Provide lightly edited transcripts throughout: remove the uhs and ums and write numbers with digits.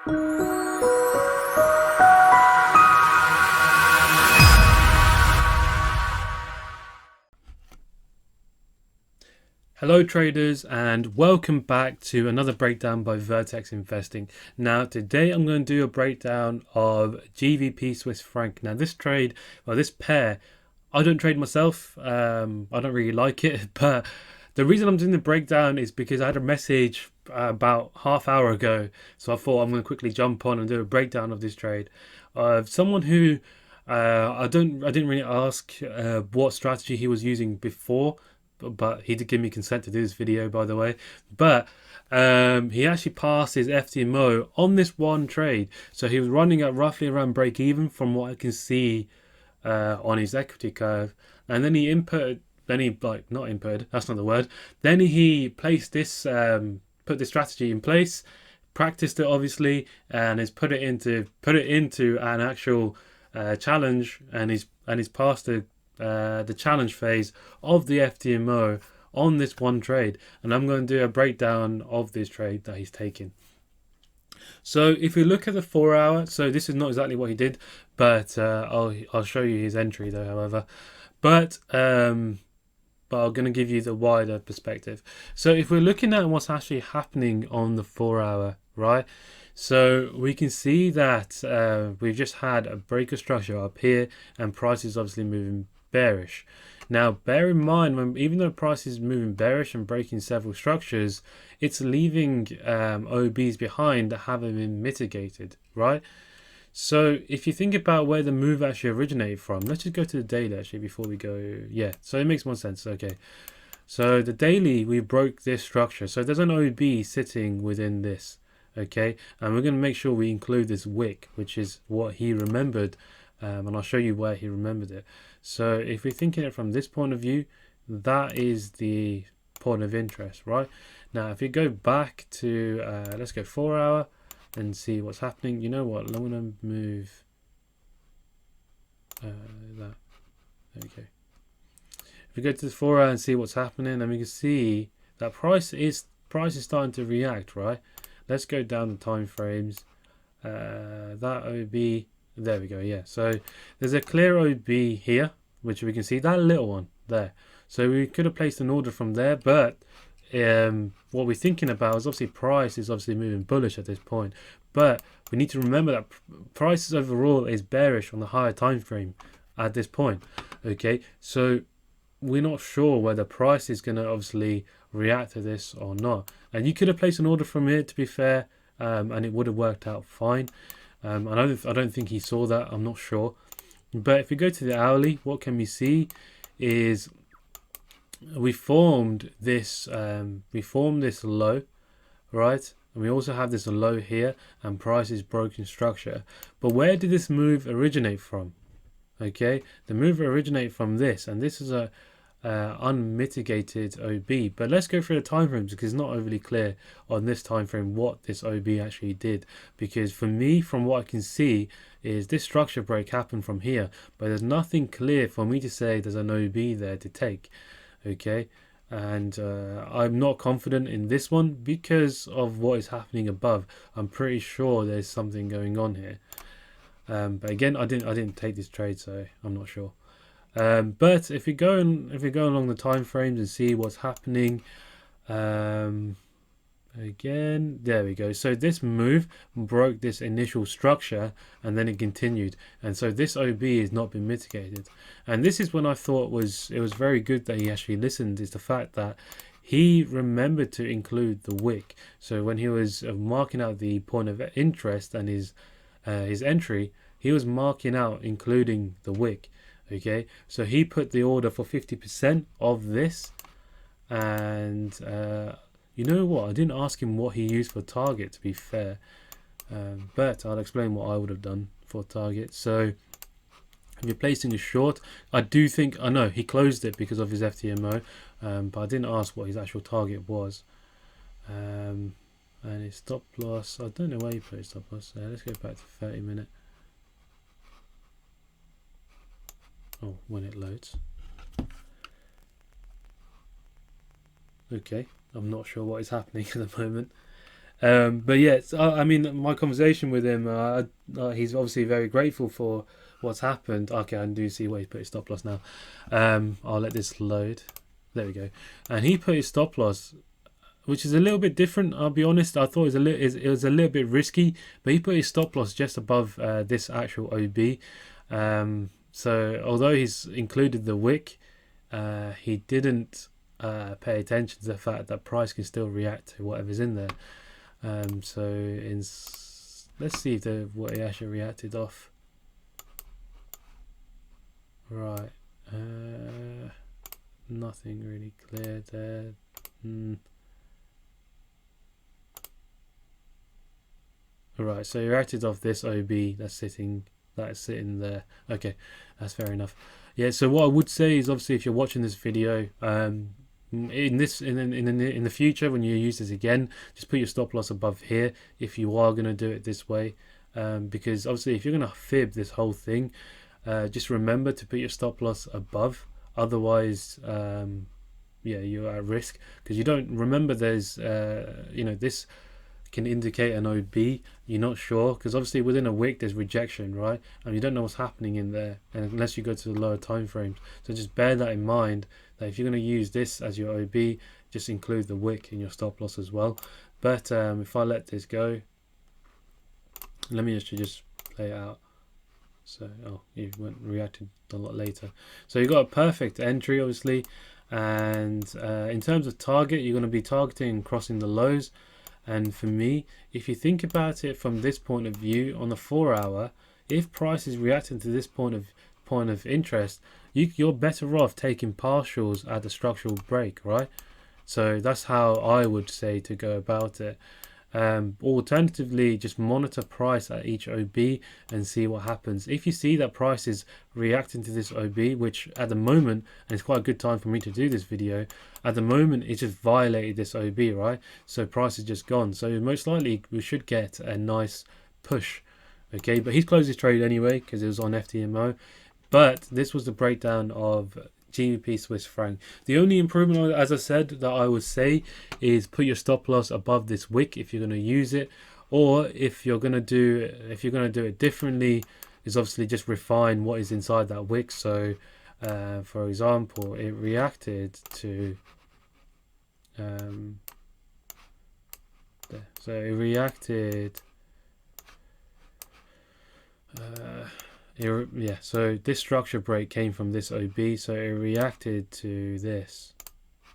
Hello traders, and welcome back to another breakdown by Vertex Investing. Now today I'm going to do a breakdown of GBP Swiss franc. Now this trade, well this pair, I don't trade myself. I don't really like it, but the reason I'm doing the breakdown is because I had a message about half hour ago, so I thought I'm going to quickly jump on and do a breakdown of this trade. Someone who I didn't really ask what strategy he was using before, but he did give me consent to do this video, by the way. But he actually passed his Ftmo on this one trade, so he was running at roughly around break even from what I can see on his equity curve. And then he inputted, not inputted, that's not the word, then he placed this put this strategy in place, practiced it obviously, and has put it into an actual challenge, and he's passed the challenge phase of the Ftmo on this one trade. And I'm going to do a breakdown of this trade that he's taken. So if we look at the 4 hour, so this is not exactly what he did, but I'll show you his entry though, however. But I'm going to give you the wider perspective. So if we're looking at what's actually happening on the 4 hour, right? So we can see that we've just had a break of structure up here, and price is obviously moving bearish. Now bear in mind, even though price is moving bearish and breaking several structures, it's leaving OBs behind that haven't been mitigated, right? So if you think about where the move actually originated from, let's just go to the daily actually before we go. Yeah, so it makes more sense. Okay, so the daily, we broke this structure, so there's an OB sitting within this. Okay, and we're going to make sure we include this wick, which is what he remembered, and I'll show you where he remembered it. So if we're thinking it from this point of view, that is the point of interest, right? Now if you go back to let's go 4 hour and see what's happening. You know what, I'm going to move that. Okay, if we go to the 4 hour and see what's happening, and we can see that price is starting to react, right? Let's go down the time frames. That OB, there we go. Yeah, so there's a clear OB here, which we can see, that little one there. So we could have placed an order from there, but what we're thinking about is obviously price is obviously moving bullish at this point, but we need to remember that prices overall is bearish on the higher time frame at this point. Okay, so we're not sure whether price is going to obviously react to this or not, and you could have placed an order from here, to be fair, and it would have worked out fine. I don't think he saw that, I'm not sure. But if we go to the hourly, what can we see is we formed this low, right? And we also have this low here, and price is broken structure. But where did this move originate from? Okay, the move originated from this, and this is a unmitigated OB. But let's go through the time frames, because it's not overly clear on this time frame what this OB actually did. Because for me, from what I can see, is this structure break happened from here, but there's nothing clear for me to say there's an OB there to take. Okay, and I'm not confident in this one because of what is happening above. I'm pretty sure there's something going on here, but again, I didn't take this trade, so I'm not sure. But if we go along the time frames and see what's happening, again, there we go. So this move broke this initial structure, and then it continued, and so this OB has not been mitigated. And this is when I thought it was very good that he actually listened, is the fact that he remembered to include the wick. So when he was marking out the point of interest and his entry, he was marking out including the wick. Okay, so he put the order for 50% of this, and you know what, I didn't ask him what he used for target, to be fair, but I'll explain what I would have done for target. So if you're placing a short, I know he closed it because of his Ftmo, but I didn't ask what his actual target was, and his stop loss, I don't know where he put his stop loss. Let's go back to 30-minute. Oh, when it loads. Okay, I'm not sure what is happening at the moment. But yeah, I mean, my conversation with him, he's obviously very grateful for what's happened. Okay, I do see where he put his stop loss now. I'll let this load. There we go. And he put his stop loss, which is a little bit different. I'll be honest. I thought it was a little bit risky, but he put his stop loss just above this actual OB. So although he's included the wick, he didn't pay attention to the fact that price can still react to whatever's in there. Let's see if what he actually reacted off. Right. Nothing really clear there. Right, so he reacted off this OB that's sitting there. Okay, that's fair enough. Yeah, so what I would say is, obviously, if you're watching this video, in the future when you use this again, just put your stop loss above here if you are going to do it this way, because obviously if you're going to fib this whole thing, just remember to put your stop loss above. Otherwise, yeah, you're at risk, because you don't remember there's this can indicate an OB. You're not sure, because obviously within a wick there's rejection, right? And you don't know what's happening in there, and unless you go to the lower time frames. So just bear that in mind, that if you're going to use this as your OB, just include the wick in your stop loss as well. But if I let this go, let me just play it out. So you reacted a lot later. So you got a perfect entry, obviously, and in terms of target, you're going to be targeting and crossing the lows. And for me, if you think about it from this point of view, on the 4 hour, if price is reacting to this point of interest, you're better off taking partials at the structural break, right? So that's how I would say to go about it. Alternatively, just monitor price at each OB and see what happens. If you see that price is reacting to this OB, which at the moment, and it's quite a good time for me to do this video, at the moment it just violated this OB, right? So price is just gone. So most likely we should get a nice push. Okay, but he's closed his trade anyway because it was on Ftmo. But this was the breakdown of GBP Swiss franc. The only improvement, as I said, that I would say is put your stop loss above this wick if you're going to use it, or if you're going to do it differently, is obviously just refine what is inside that wick. So for example, it reacted to there. So it reacted so this structure break came from this OB, so it reacted to this,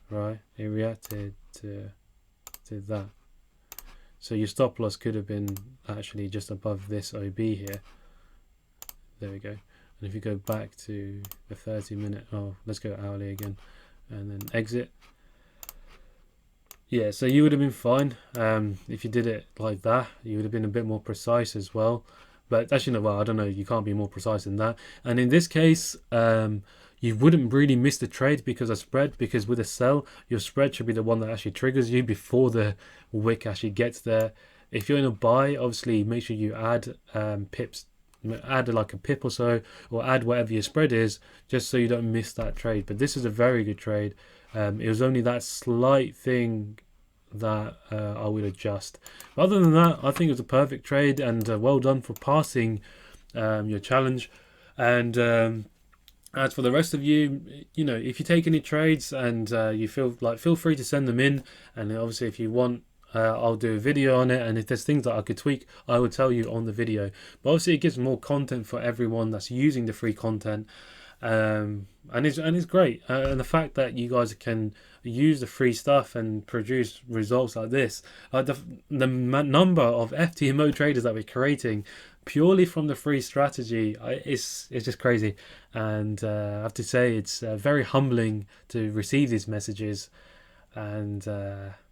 right? It reacted to that. So your stop loss could have been actually just above this OB here. There we go. And if you go back to the 30-minute, let's go hourly again, and then exit. Yeah, so you would have been fine if you did it like that. You would have been a bit more precise as well. But actually, no, well, I don't know. You can't be more precise than that. And in this case, you wouldn't really miss the trade because of spread. Because with a sell, your spread should be the one that actually triggers you before the wick actually gets there. If you're in a buy, obviously make sure you add pips, add like a pip or so, or add whatever your spread is, just so you don't miss that trade. But this is a very good trade. It was only that slight thing that I would adjust. But other than that, I think it was a perfect trade, and well done for passing your challenge. And as for the rest of you, if you take any trades and you feel free to send them in. And obviously, if you want, I'll do a video on it, and if there's things that I could tweak, I will tell you on the video. But obviously, it gives more content for everyone that's using the free content. And it's great, and the fact that you guys can use the free stuff and produce results like this, the number of Ftmo traders that we're creating purely from the free strategy, it's just crazy. And I have to say, it's very humbling to receive these messages. And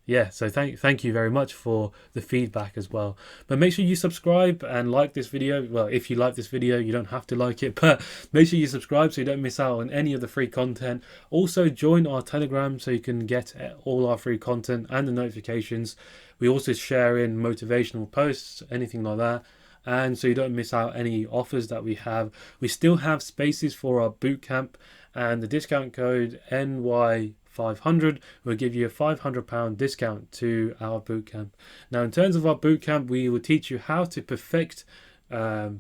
yeah, so thank you very much for the feedback as well. But make sure you subscribe and like this video. Well, if you like this video, you don't have to like it, but make sure you subscribe so you don't miss out on any of the free content. Also join our Telegram so you can get all our free content and the notifications. We also share in motivational posts, anything like that. And so you don't miss out any offers that we have. We still have spaces for our bootcamp, and the discount code NY 500, we'll give you a £500 discount to our bootcamp. Now, in terms of our bootcamp, we will teach you how to perfect how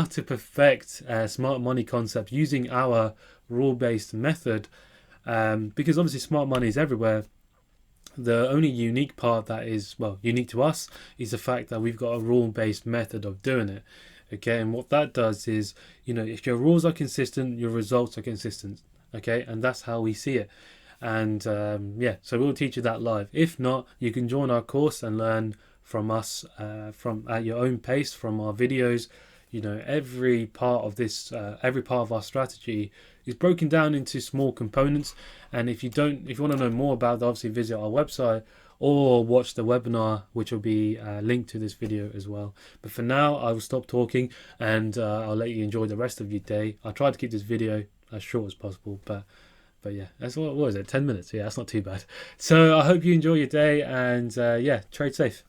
to perfect smart money concept using our rule-based method. Because obviously smart money is everywhere. The only unique part that is, well, unique to us is the fact that we've got a rule-based method of doing it. Okay, and what that does is, if your rules are consistent, your results are consistent. Okay, and that's how we see it. And so we'll teach you that live. If not, you can join our course and learn from us from at your own pace from our videos. Every part of this, every part of our strategy is broken down into small components. And if you want to know more about it, obviously visit our website or watch the webinar, which will be linked to this video as well. But for now, I will stop talking and I'll let you enjoy the rest of your day. I'll try to keep this video as short as possible, but yeah, that's what was it, 10 minutes? Yeah, that's not too bad. So I hope you enjoy your day, and trade safe.